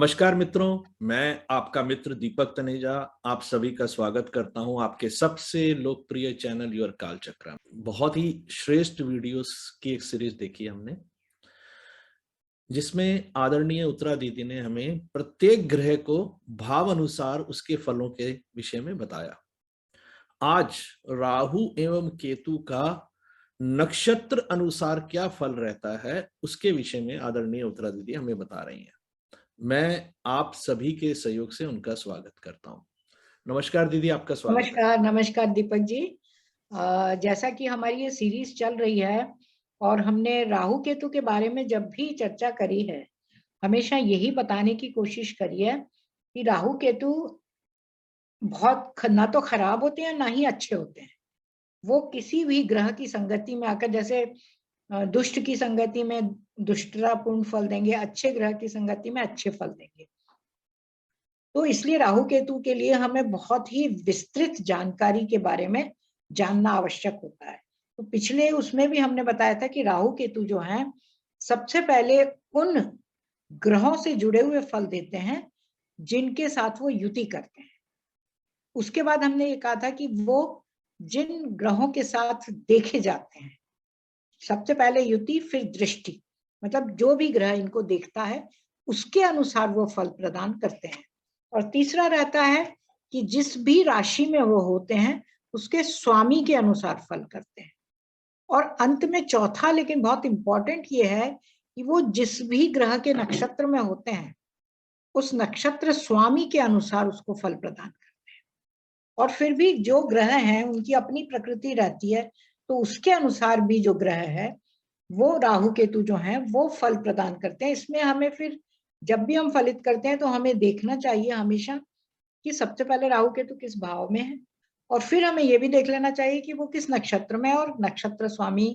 नमस्कार मित्रों, मैं आपका मित्र दीपक तनेजा आप सभी का स्वागत करता हूं आपके सबसे लोकप्रिय चैनल योर कालचक्र में। बहुत ही श्रेष्ठ वीडियोस की एक सीरीज देखी हमने, जिसमें आदरणीय उत्तरा दीदी ने हमें प्रत्येक ग्रह को भाव अनुसार उसके फलों के विषय में बताया। आज राहु एवं केतु का नक्षत्र अनुसार क्या फल रहता है उसके विषय में आदरणीय उत्तरा दीदी हमें बता रही हैं। मैं आप सभी के सहयोग से उनका स्वागत करता हूं। नमस्कार दीदी, आपका स्वागत है। नमस्कार नमस्कार दीपक जी। जैसा कि हमारी ये सीरीज चल रही है और हमने राहु केतु के बारे में जब भी चर्चा करी है, हमेशा यही बताने की कोशिश करी है कि राहु केतु बहुत ना तो खराब होते हैं ना ही अच्छे होते हैं। वो किसी भी ग्रह की संगति में आकर, जैसे दुष्ट की संगति में दुष्टतापूर्ण फल देंगे, अच्छे ग्रह की संगति में अच्छे फल देंगे। तो इसलिए राहु केतु के लिए हमें बहुत ही विस्तृत जानकारी के बारे में जानना आवश्यक होता है। तो पिछले उसमें भी हमने बताया था कि राहु केतु जो हैं, सबसे पहले उन ग्रहों से जुड़े हुए फल देते हैं जिनके साथ वो युति करते हैं। उसके बाद हमने ये कहा था कि वो जिन ग्रहों के साथ देखे जाते हैं, सबसे पहले युति फिर दृष्टि, मतलब जो भी ग्रह इनको देखता है उसके अनुसार वो फल प्रदान करते हैं। और तीसरा रहता है कि जिस भी राशि में वो होते हैं उसके स्वामी के अनुसार फल करते हैं। और अंत में चौथा, लेकिन बहुत इंपॉर्टेंट ये है कि वो जिस भी ग्रह के नक्षत्र में होते हैं उस नक्षत्र स्वामी के अनुसार उसको फल प्रदान करते हैं। और फिर भी जो ग्रह हैं उनकी अपनी प्रकृति रहती है, तो उसके अनुसार भी जो ग्रह है वो राहु केतु जो हैं वो फल प्रदान करते हैं। इसमें हमें फिर जब भी हम फलित करते हैं तो हमें देखना चाहिए हमेशा कि सबसे पहले राहु केतु किस भाव में है, और फिर हमें यह भी देख लेना चाहिए कि वो किस नक्षत्र में, और नक्षत्र स्वामी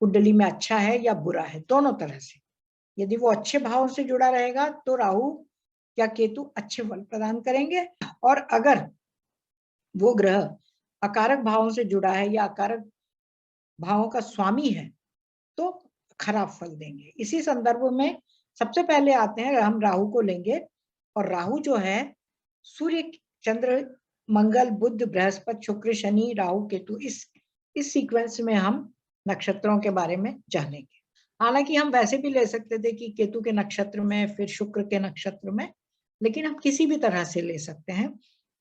कुंडली में अच्छा है या बुरा है, दोनों तरह से। यदि वो अच्छे भाव से जुड़ा रहेगा तो राहु या केतु अच्छे फल प्रदान करेंगे, और अगर वो ग्रह अकारक भावों से जुड़ा है या अकारक भावों का स्वामी है तो खराब फल देंगे। इसी संदर्भ में सबसे पहले आते हैं, हम राहु को लेंगे, और राहु जो है सूर्य, चंद्र, मंगल, बुध, बृहस्पति, शुक्र, शनि, राहु, केतु, इस सीक्वेंस में हम नक्षत्रों के बारे में जानेंगे। हालांकि हम वैसे भी ले सकते थे कि केतु के नक्षत्र में फिर शुक्र के नक्षत्र में, लेकिन हम किसी भी तरह से ले सकते हैं।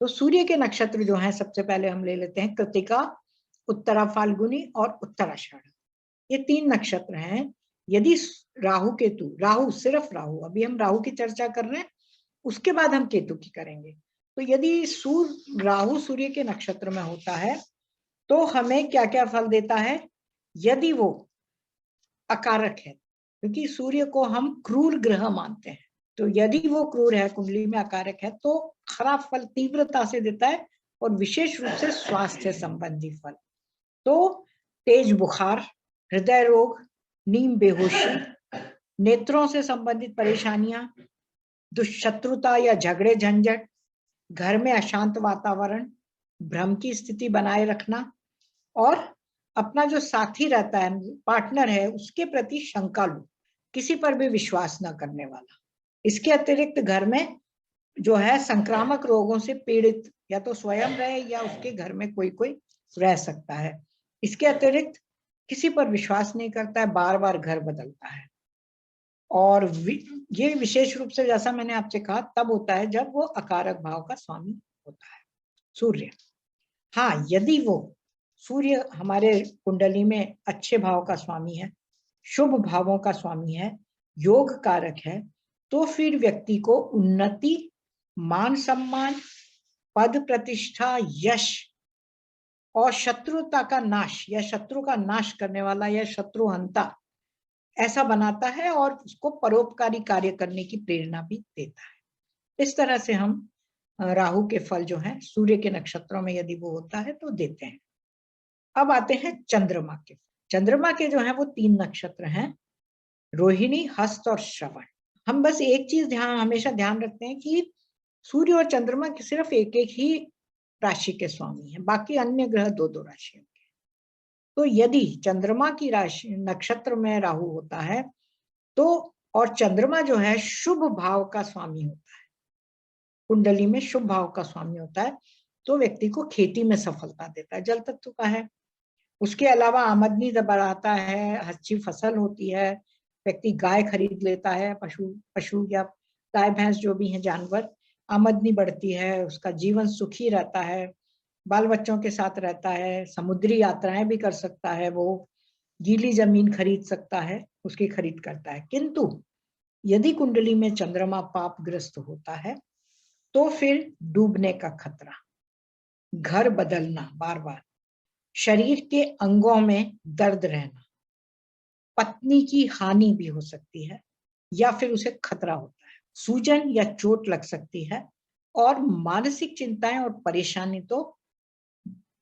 तो सूर्य के नक्षत्र जो है सबसे पहले हम ले लेते हैं कृत्तिका, उत्तरा फाल्गुनी और उत्तराषाढ़। ये तीन नक्षत्र हैं। यदि राहु केतु, राहु सिर्फ राहु, अभी हम राहु की चर्चा कर रहे हैं, उसके बाद हम केतु की करेंगे। तो यदि राहु सूर्य के नक्षत्र में होता है तो हमें क्या क्या फल देता है। यदि वो अकारक है, क्योंकि सूर्य को हम क्रूर ग्रह मानते हैं, तो यदि वो क्रूर है, कुंडली में अकारक है, तो खराब फल तीव्रता से देता है, और विशेष रूप से स्वास्थ्य संबंधी फल। तो तेज बुखार, हृदय रोग, नींद बेहोशी, नेत्रों से संबंधित परेशानियां, दुष्शत्रुता या झगड़े झंझट, घर में अशांत वातावरण, भ्रम की स्थिति बनाए रखना, और अपना जो साथी रहता है, पार्टनर है, उसके प्रति शंका लो, किसी पर भी विश्वास न करने वाला। इसके अतिरिक्त घर में जो है संक्रामक रोगों से पीड़ित, या तो स्वयं रहे या उसके घर में कोई कोई रह सकता है। इसके अतिरिक्त किसी पर विश्वास नहीं करता है, बार बार घर बदलता है। और ये विशेष रूप से, जैसा मैंने आपसे कहा, तब होता है जब वो अकारक भाव का स्वामी होता है, सूर्य। हाँ, यदि वो सूर्य हमारे कुंडली में अच्छे भाव का स्वामी है, शुभ भावों का स्वामी है, योग कारक है, तो फिर व्यक्ति को उन्नति, मान सम्मान, पद प्रतिष्ठा, यश और शत्रुता का नाश, या शत्रु का नाश करने वाला या शत्रुहंता ऐसा बनाता है, और उसको परोपकारी कार्य करने की प्रेरणा भी देता है। इस तरह से हम राहु के फल जो हैं सूर्य के नक्षत्रों में यदि वो होता है तो देते हैं। अब आते हैं चंद्रमा के। चंद्रमा के जो हैं वो तीन नक्षत्र हैं, रोहिणी, हस्त और श्रवण। हम बस एक चीज हमेशा ध्यान रखते हैं कि सूर्य और चंद्रमा सिर्फ एक एक ही राशि के स्वामी हैं, बाकी अन्य ग्रह दो दो राशियों के। तो यदि चंद्रमा की राशि नक्षत्र में राहु होता है तो और चंद्रमा जो है शुभ भाव का स्वामी होता है, कुंडली में शुभ भाव का स्वामी होता है, तो व्यक्ति को खेती में सफलता देता है, जल तत्व का है। उसके अलावा आमदनी बढ़ाता है, अच्छी फसल होती है, व्यक्ति गाय खरीद लेता है, पशु या गाय भैंस जो भी है जानवर, आमदनी बढ़ती है, उसका जीवन सुखी रहता है, बाल बच्चों के साथ रहता है, समुद्री यात्राएं भी कर सकता है, वो गीली जमीन खरीद सकता है, उसकी खरीद करता है। किंतु यदि कुंडली में चंद्रमा पापग्रस्त होता है तो फिर डूबने का खतरा, घर बदलना बार बार, शरीर के अंगों में दर्द रहना, पत्नी की हानि भी हो सकती है या फिर उसे खतरा होता है, सूजन या चोट लग सकती है, और मानसिक चिंताएं और परेशानी तो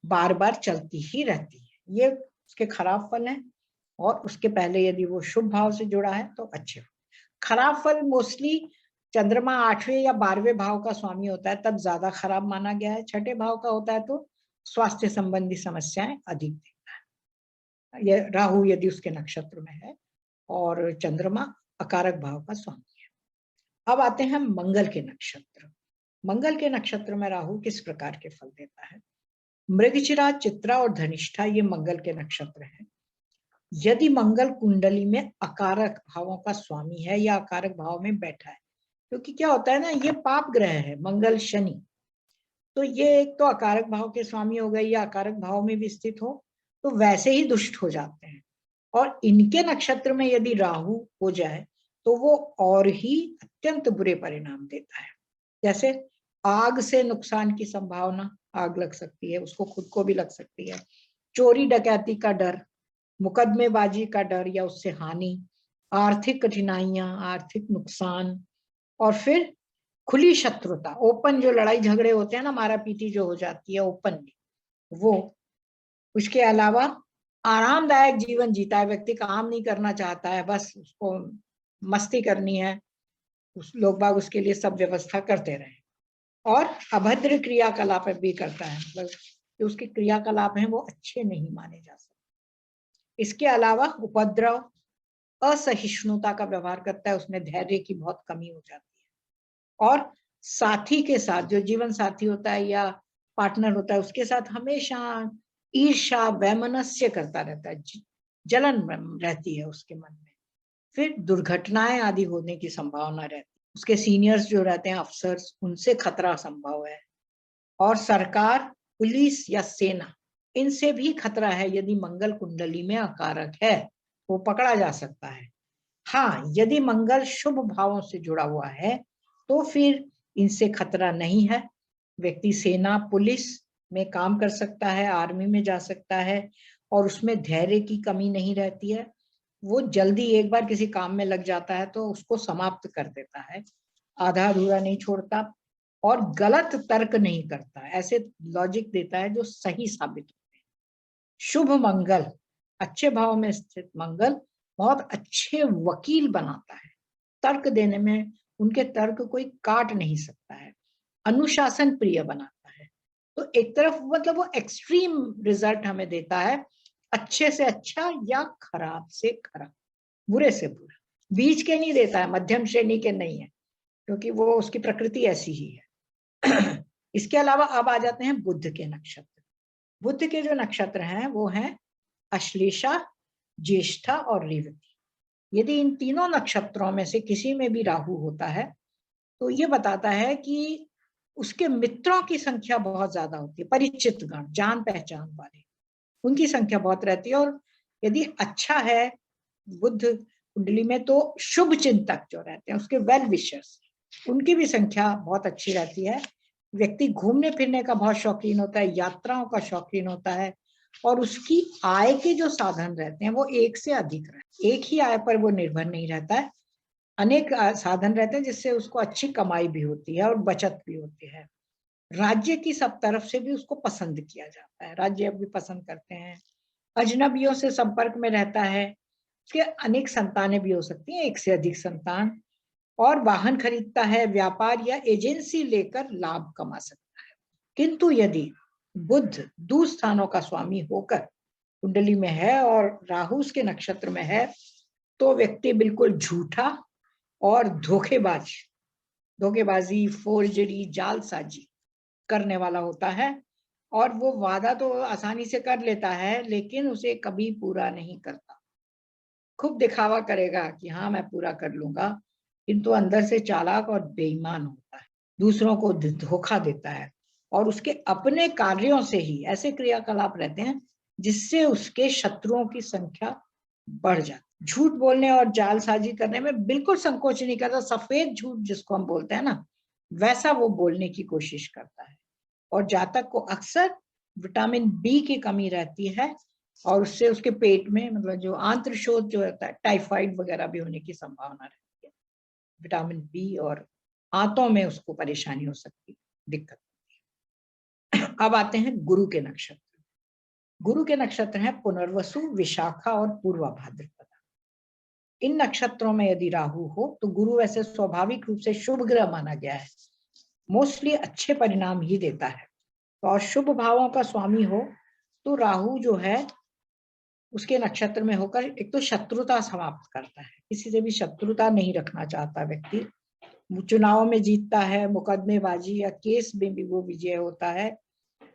बार बार चलती ही रहती है। ये उसके खराब फल हैं। और उसके पहले यदि वो शुभ भाव से जुड़ा है तो अच्छे। खराब फल मोस्टली चंद्रमा 8वें या 12वें भाव का स्वामी होता है तब ज्यादा खराब माना गया है। छठे भाव का होता है तो स्वास्थ्य संबंधी समस्याएं अधिक देखता है। ये राहु यदि उसके नक्षत्र में है और चंद्रमा अकारक भाव का स्वामी है। अब आते हैं मंगल के नक्षत्र। मंगल के नक्षत्र में राहु किस प्रकार के फल देता है? मृगशिरा, चित्रा और धनिष्ठा ये मंगल के नक्षत्र हैं। यदि मंगल कुंडली में अकारक भावों का स्वामी है या अकारक भाव में बैठा है, क्योंकि क्या होता है ना, ये पाप ग्रह है मंगल शनि, तो ये एक तो अकारक भाव के स्वामी हो गए या अकारक भाव में भी स्थित हो तो वैसे ही दुष्ट हो जाते हैं। और इनके नक्षत्र में यदि राहु हो जाए तो वो और ही अत्यंत बुरे परिणाम देता है। जैसे आग से नुकसान की संभावना, आग लग सकती है, उसको खुद को भी लग सकती है, चोरी डकैती का डर, मुकदमेबाजी का डर या उससे हानि, आर्थिक कठिनाइयां, आर्थिक नुकसान, और फिर खुली शत्रुता, ओपन जो लड़ाई झगड़े होते हैं ना, मारा पीटी जो हो जाती है ओपन, वो। उसके अलावा आरामदायक जीवन जीता है, व्यक्ति काम नहीं करना चाहता है, बस उसको मस्ती करनी है, उस लोग बाग उसके लिए सब व्यवस्था करते रहे। और अभद्र क्रियाकलाप भी करता है, मतलब जो उसके क्रियाकलाप हैं वो अच्छे नहीं माने जा सकते। इसके अलावा उपद्रव, असहिष्णुता का व्यवहार करता है, उसमें धैर्य की बहुत कमी हो जाती है। और साथी के साथ, जो जीवन साथी होता है या पार्टनर होता है, उसके साथ हमेशा ईर्ष्या वैमनस्य करता रहता है, जलन रहती है उसके मन में। फिर दुर्घटनाएं आदि होने की संभावना रहती है। उसके सीनियर्स जो रहते हैं, अफसर्स, उनसे खतरा संभव है। और सरकार, पुलिस या सेना, इनसे भी खतरा है। यदि मंगल कुंडली में अकारक है वो पकड़ा जा सकता है। हाँ, यदि मंगल शुभ भावों से जुड़ा हुआ है तो फिर इनसे खतरा नहीं है। व्यक्ति सेना पुलिस में काम कर सकता है, आर्मी में जा सकता है, और उसमें धैर्य की कमी नहीं रहती है। वो जल्दी एक बार किसी काम में लग जाता है तो उसको समाप्त कर देता है, आधा अधूरा नहीं छोड़ता, और गलत तर्क नहीं करता, ऐसे लॉजिक देता है जो सही साबित होते हैं। शुभ मंगल, अच्छे भाव में स्थित मंगल बहुत अच्छे वकील बनाता है, तर्क देने में उनके तर्क कोई काट नहीं सकता है, अनुशासन प्रिय बनाता है। तो एक तरफ मतलब वो एक्सट्रीम रिजल्ट हमें देता है, अच्छे से अच्छा या खराब से खराब, बुरे से बुरा, बीच के नहीं देता है, मध्यम श्रेणी के नहीं है, क्योंकि वो उसकी प्रकृति ऐसी ही है। इसके अलावा अब आ जाते हैं बुध के नक्षत्र। बुध के जो नक्षत्र हैं वो हैं अश्लेषा, ज्येष्ठा और रेवती। यदि इन तीनों नक्षत्रों में से किसी में भी राहु होता है तो ये बताता है कि उसके मित्रों की संख्या बहुत ज्यादा होती है, परिचित गण, जान पहचान वाले, उनकी संख्या बहुत रहती है। और यदि अच्छा है बुध कुंडली में तो शुभ चिंतक जो रहते हैं, उसके वेल विशर्स, उनकी भी संख्या बहुत अच्छी रहती है। व्यक्ति घूमने फिरने का बहुत शौकीन होता है, यात्राओं का शौकीन होता है, और उसकी आय के जो साधन रहते हैं वो एक से अधिक रहते हैं। एक ही आय पर वो निर्भर नहीं रहता है, अनेक साधन रहते हैं जिससे उसको अच्छी कमाई भी होती है और बचत भी होती है। राज्य की सब तरफ से भी उसको पसंद किया जाता है, राज्य भी पसंद करते हैं। अजनबियों से संपर्क में रहता है, उसके अनेक संतानें भी हो सकती हैं, एक से अधिक संतान। और वाहन खरीदता है, व्यापार या एजेंसी लेकर लाभ कमा सकता है। किंतु यदि बुध दूस्थानों का स्वामी होकर कुंडली में है और राहु उसके नक्षत्र में है तो व्यक्ति बिल्कुल झूठा, और धोखेबाजी, फोर्जरी, जालसाजी करने वाला होता है। और वो वादा तो आसानी से कर लेता है, लेकिन उसे कभी पूरा नहीं करता। खूब दिखावा करेगा कि हाँ मैं पूरा कर लूंगा, किंतु अंदर से चालाक और बेईमान होता है, दूसरों को धोखा देता है, और उसके अपने कार्यों से ही ऐसे क्रियाकलाप रहते हैं जिससे उसके शत्रुओं की संख्या बढ़ जाती। झूठ बोलने और जालसाजी करने में बिल्कुल संकोच नहीं करता। सफेद झूठ जिसको हम बोलते हैं ना, वैसा वो बोलने की कोशिश करता है। और जातक को अक्सर विटामिन बी की कमी रहती है, और उससे उसके पेट में मतलब जो आंत्रशोथ जो होता है, टाइफाइड वगैरह भी होने की संभावना रहती है। विटामिन बी और आंतों में उसको परेशानी हो सकती है, दिक्कत होती है। अब आते हैं गुरु के नक्षत्र। गुरु के नक्षत्र हैं पुनर्वसु, विशाखा और पूर्वा भाद्रपद। इन नक्षत्रों में यदि राहु हो तो गुरु वैसे स्वाभाविक रूप से शुभ ग्रह माना गया है, मोस्टली अच्छे परिणाम ही देता है। और शुभ भावों का स्वामी हो तो राहु जो है उसके नक्षत्र में होकर एक तो शत्रुता समाप्त करता है, किसी से भी शत्रुता नहीं रखना चाहता व्यक्ति, चुनाव में जीतता है, मुकदमेबाजी या केस में भी वो विजय होता है,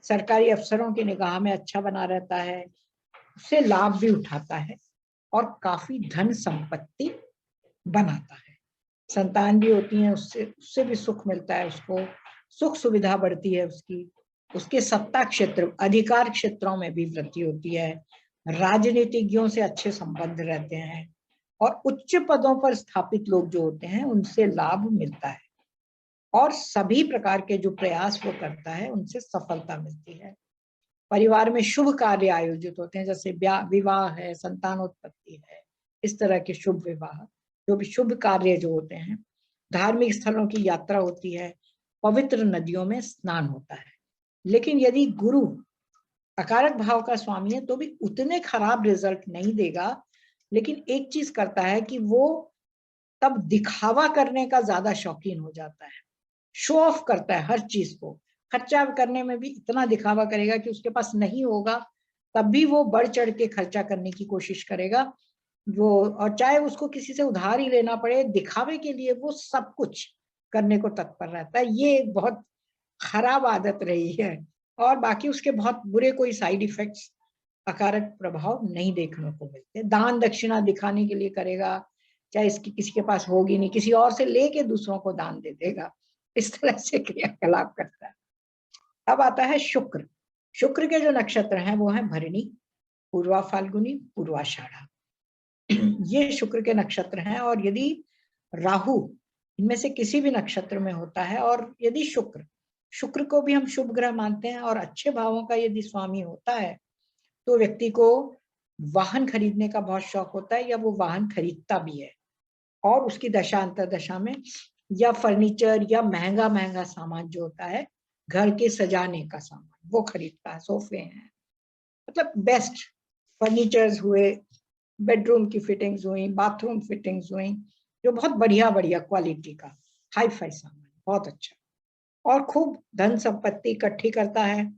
सरकारी अफसरों की निगाह में अच्छा बना रहता है, उससे लाभ भी उठाता है और काफी धन संपत्ति बनाता है। संतान भी होती है, उससे भी सुख मिलता है, उसको सुख सुविधा बढ़ती है उसकी, उसके सत्ता क्षेत्र, अधिकार क्षेत्रों में भी वृद्धि होती है, राजनीतिज्ञों से अच्छे संबंध रहते हैं, और उच्च पदों पर स्थापित लोग जो होते हैं उनसे लाभ मिलता है, और सभी प्रकार के जो प्रयास वो करता है उनसे सफलता मिलती है। परिवार में शुभ कार्य आयोजित होते हैं, जैसे विवाह है, संतानोत्पत्ति है, इस तरह के शुभ विवाह, जो भी शुभ कार्य जो होते हैं, धार्मिक स्थलों की यात्रा होती है, पवित्र नदियों में स्नान होता है। लेकिन यदि गुरु अकारक भाव का स्वामी है तो भी उतने खराब रिजल्ट नहीं देगा, लेकिन एक चीज करता है कि वो तब दिखावा करने का ज्यादा शौकीन हो जाता है, शो ऑफ करता है हर चीज को, खर्चा करने में भी इतना दिखावा करेगा कि उसके पास नहीं होगा तब भी वो बढ़ चढ़ के खर्चा करने की कोशिश करेगा वो, और चाहे उसको किसी से उधार ही लेना पड़े, दिखावे के लिए वो सब कुछ करने को तत्पर रहता है। ये एक बहुत खराब आदत रही है, और बाकी उसके बहुत बुरे कोई साइड इफेक्ट्स, अकारक प्रभाव नहीं देखने को मिलते। दान दक्षिणा दिखाने के लिए करेगा, चाहे इसकी किसी के पास होगी नहीं, किसी और से लेके दूसरों को दान दे देगा, इस तरह से क्रियाकलाप करता है। अब आता है शुक्र। शुक्र के जो नक्षत्र हैं वो हैं भरणी, पूर्वा फाल्गुनी, पूर्वाषाढ़ा। ये शुक्र के नक्षत्र हैं, और यदि राहु इनमें से किसी भी नक्षत्र में होता है, और यदि शुक्र को भी हम शुभ ग्रह मानते हैं और अच्छे भावों का यदि स्वामी होता है, तो व्यक्ति को वाहन खरीदने का बहुत शौक होता है, या वो वाहन खरीदता भी है, और उसकी दशा अंतरदशा में या फर्नीचर या महंगा महंगा सामान जो होता है घर के सजाने का सामान वो खरीदता है, सोफे हैं, मतलब बेस्ट फर्नीचर्स हुए, बेडरूम की फिटिंग्स हुई, बाथरूम फिटिंग्स हुई, जो बहुत बढ़िया बढ़िया क्वालिटी का हाई फाई सामान, बहुत अच्छा, और खूब धन संपत्ति इकट्ठी करता है।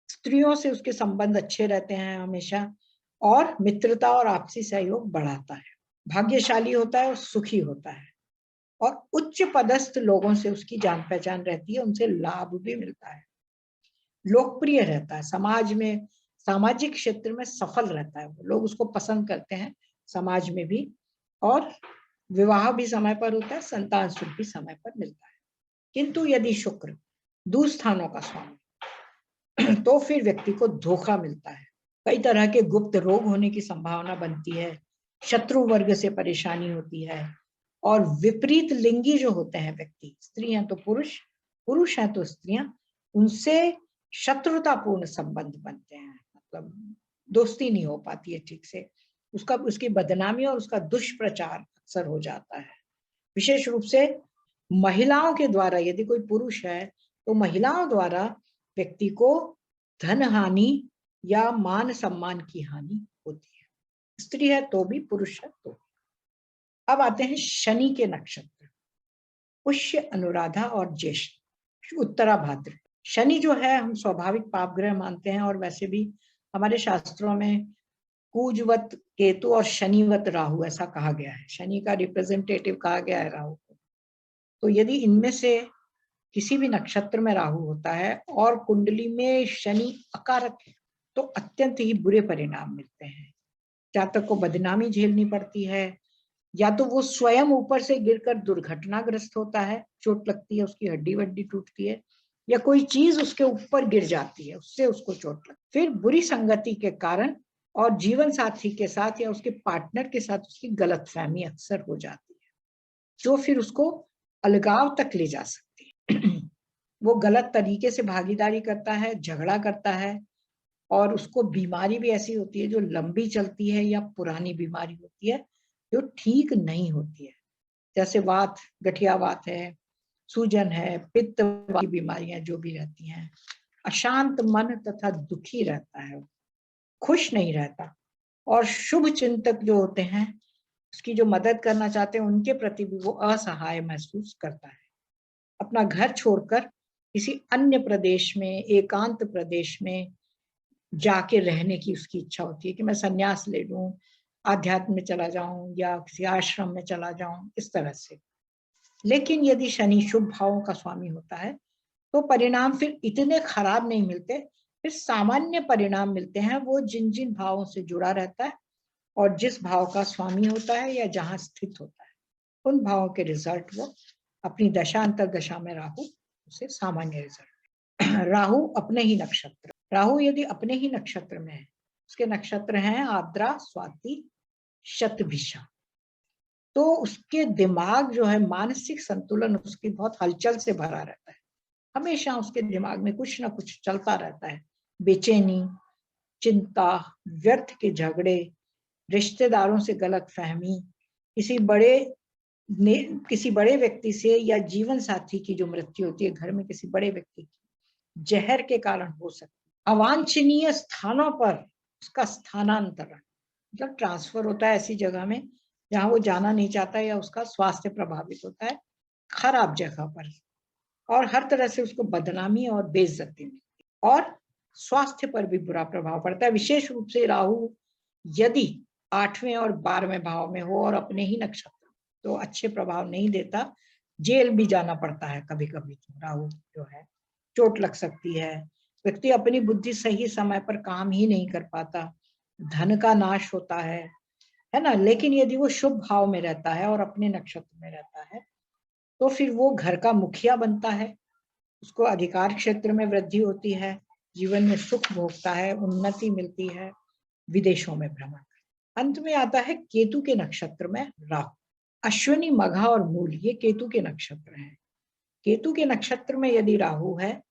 स्त्रियों से उसके संबंध अच्छे रहते हैं हमेशा, और मित्रता और आपसी सहयोग बढ़ाता है, भाग्यशाली होता है और सुखी होता है, और उच्च पदस्थ लोगों से उसकी जान पहचान रहती है, उनसे लाभ भी मिलता है, लोकप्रिय रहता है, समाज में सामाजिक क्षेत्र में सफल रहता है, लोग उसको पसंद करते हैं समाज में भी, और विवाह भी समय पर होता है, संतान सुख भी समय पर मिलता है। किंतु यदि शुक्र दुस्थानों का स्वामी तो फिर व्यक्ति को धोखा मिलता है, कई तरह के गुप्त रोग होने की संभावना बनती है, शत्रु वर्ग से परेशानी होती है, और विपरीत लिंगी जो होते हैं व्यक्ति, स्त्री हैं तो पुरुष, पुरुष हैं तो स्त्रियां, उनसे शत्रुतापूर्ण संबंध बनते हैं, मतलब दोस्ती नहीं हो पाती है ठीक से, उसकी बदनामी और उसका दुष्प्रचार अक्सर हो जाता है। विशेष रूप से महिलाओं के द्वारा, यदि कोई पुरुष है तो महिलाओं द्वारा व्यक्ति को धन हानि या मान सम्मान की हानि होती है, स्त्री है तो भी, पुरुष है तो भी। अब आते हैं शनि के नक्षत्र, पुष्य, अनुराधा और ज्येष्ठ, उत्तरा भाद्र। शनि जो है हम स्वाभाविक पाप ग्रह मानते हैं, और वैसे भी हमारे शास्त्रों में कुजवत केतु और शनिवत राहु ऐसा कहा गया है। शनि का रिप्रेजेंटेटिव कहा गया है राहु को। तो यदि इनमें से किसी भी नक्षत्र में राहु होता है और कुंडली में शनि अकारक है तो अत्यंत ही बुरे परिणाम मिलते हैं। जातक को बदनामी झेलनी पड़ती है, या तो वो स्वयं ऊपर से गिरकर दुर्घटनाग्रस्त होता है, चोट लगती है, उसकी हड्डी वड्डी टूटती है, या कोई चीज उसके ऊपर गिर जाती है, उससे उसको चोट लगती है। फिर बुरी संगति के कारण और जीवन साथी के साथ या उसके पार्टनर के साथ उसकी गलतफहमी अक्सर हो जाती है, जो फिर उसको अलगाव तक ले जा सकती है। वो गलत तरीके से भागीदारी करता है, झगड़ा करता है, और उसको बीमारी भी ऐसी होती है जो लंबी चलती है या पुरानी बीमारी होती है जो ठीक नहीं होती है, जैसे वात, गठिया वात है, सूजन है, पित्त की बीमारियां जो भी रहती हैं। अशांत मन तथा दुखी रहता है, खुश नहीं रहता, और शुभ चिंतक जो होते हैं उसकी जो मदद करना चाहते हैं उनके प्रति भी वो असहाय महसूस करता है। अपना घर छोड़कर किसी अन्य प्रदेश में, एकांत प्रदेश में जाके रहने की उसकी इच्छा होती है कि मैं संन्यास ले लूं, आध्यात्म में चला जाऊं या किसी आश्रम में चला जाऊं, इस तरह से। लेकिन यदि शनि शुभ भावों का स्वामी होता है तो परिणाम फिर इतने खराब नहीं मिलते, फिर सामान्य परिणाम मिलते हैं। वो जिन जिन भावों से जुड़ा रहता है और जिस भाव का स्वामी होता है या जहां स्थित होता है, उन भावों के रिजल्ट वो अपनी दशा अंतर दशा में राहु उसे सामान्य रिजल्ट। राहु अपने ही नक्षत्र, राहु यदि अपने ही नक्षत्र में है, उसके नक्षत्र हैं आर्द्रा, स्वाति, शतभिषा, तो उसके दिमाग जो है, मानसिक संतुलन उसकी बहुत हलचल से भरा रहता है। हमेशा उसके दिमाग में कुछ ना कुछ चलता रहता है, बेचैनी, चिंता, व्यर्थ के झगड़े, रिश्तेदारों से गलतफहमी, किसी बड़े व्यक्ति से या जीवन साथी की जो मृत्यु होती है घर में, किसी बड़े व्यक्ति की जहर के कारण हो सकती है। अवांछनीय स्थानों पर उसका स्थानांतरण, मतलब ट्रांसफर होता है ऐसी जगह में जहां वो जाना नहीं चाहता, या उसका स्वास्थ्य प्रभावित होता है खराब जगह पर, और हर तरह से उसको बदनामी और बेइज्जती मिलती है, और स्वास्थ्य पर भी बुरा प्रभाव पड़ता है। विशेष रूप से राहु यदि 8वें और 12वें भाव में हो और अपने ही नक्षत्र, तो अच्छे प्रभाव नहीं देता, जेल भी जाना पड़ता है कभी कभी। तो राहु जो है, चोट लग सकती है, व्यक्ति अपनी बुद्धि सही समय पर काम ही नहीं कर पाता, धन का नाश होता है ना। लेकिन यदि वो शुभ भाव में रहता है और अपने नक्षत्र में रहता है तो फिर वो घर का मुखिया बनता है, उसको अधिकार क्षेत्र में वृद्धि होती है, जीवन में सुख भोगता है, उन्नति मिलती है, विदेशों में भ्रमण। अंत में आता है केतु के नक्षत्र में राहु। अश्विनी, मघा और मूल ये केतु के नक्षत्र हैं। केतु के नक्षत्र में यदि राहु है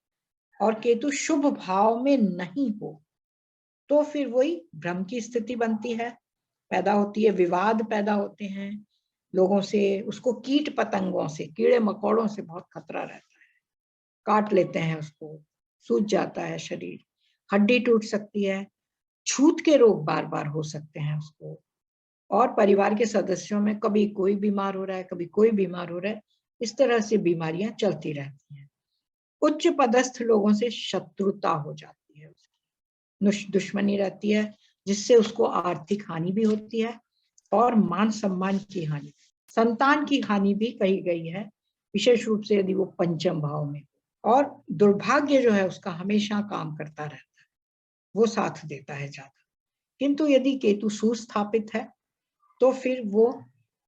और केतु शुभ भाव में नहीं हो तो फिर वही भ्रम की स्थिति बनती है, पैदा होती है, विवाद पैदा होते हैं लोगों से, उसको कीट पतंगों से, कीड़े मकोड़ों से बहुत खतरा रहता है, काट लेते हैं उसको, सूज जाता है शरीर, हड्डी टूट सकती है, छूत के रोग बार बार हो सकते हैं उसको, और परिवार के सदस्यों में कभी कोई बीमार हो रहा है, कभी कोई बीमार हो रहा है, इस तरह से बीमारियां चलती रहती हैं। उच्च पदस्थ लोगों से शत्रुता हो जाती है, उसकी दुश्मनी रहती है, जिससे उसको आर्थिक हानि भी होती है और मान सम्मान की हानि, संतान की हानि भी कही गई है, विशेष रूप से यदि वो पंचम भाव में। और दुर्भाग्य जो है उसका हमेशा काम करता रहता है, वो साथ देता है ज्यादा। किंतु यदि केतु सुस्थापित है तो फिर वो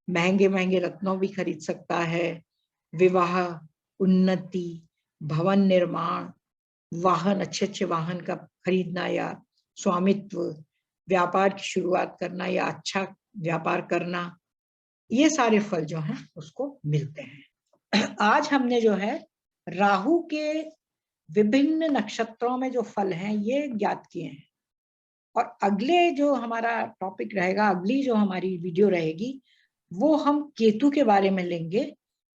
महंगे महंगे रत्नों भी खरीद सकता है, विवाह, उन्नति, भवन निर्माण, वाहन, अच्छे अच्छे वाहन का खरीदना या स्वामित्व, व्यापार की शुरुआत करना या अच्छा व्यापार करना, ये सारे फल जो हैं उसको मिलते हैं। आज हमने जो है राहु के विभिन्न नक्षत्रों में जो फल हैं ये ज्ञात किए हैं, और अगले जो हमारा टॉपिक रहेगा, अगली जो हमारी वीडियो रहेगी, वो हम केतु के बारे में लेंगे,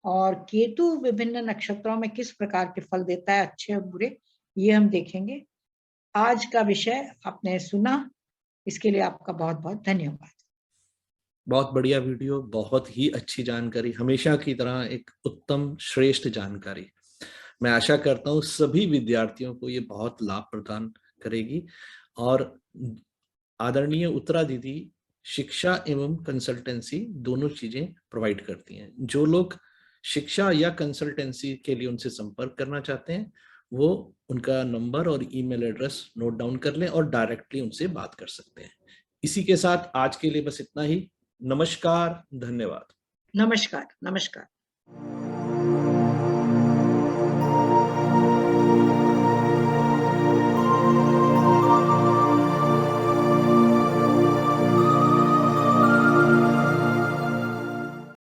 और केतु विभिन्न नक्षत्रों में किस प्रकार के फल देता है, अच्छे और बुरे, ये हम देखेंगे। आज का विषय आपने सुना, इसके लिए आपका बहुत बहुत धन्यवाद। बहुत बढ़िया वीडियो, बहुत ही अच्छी जानकारी, हमेशा की तरह एक उत्तम श्रेष्ठ जानकारी। मैं आशा करता हूँ सभी विद्यार्थियों को ये बहुत लाभ प्रदान करेगी, और आदरणीय उत्तरा दीदी शिक्षा एवं कंसल्टेंसी दोनों चीजें प्रोवाइड करती हैं। जो लोग शिक्षा या कंसल्टेंसी के लिए उनसे संपर्क करना चाहते हैं वो उनका नंबर और ईमेल एड्रेस नोट डाउन कर लें और डायरेक्टली उनसे बात कर सकते हैं। इसी के साथ आज के लिए बस इतना ही। नमस्कार, धन्यवाद। नमस्कार, नमस्कार।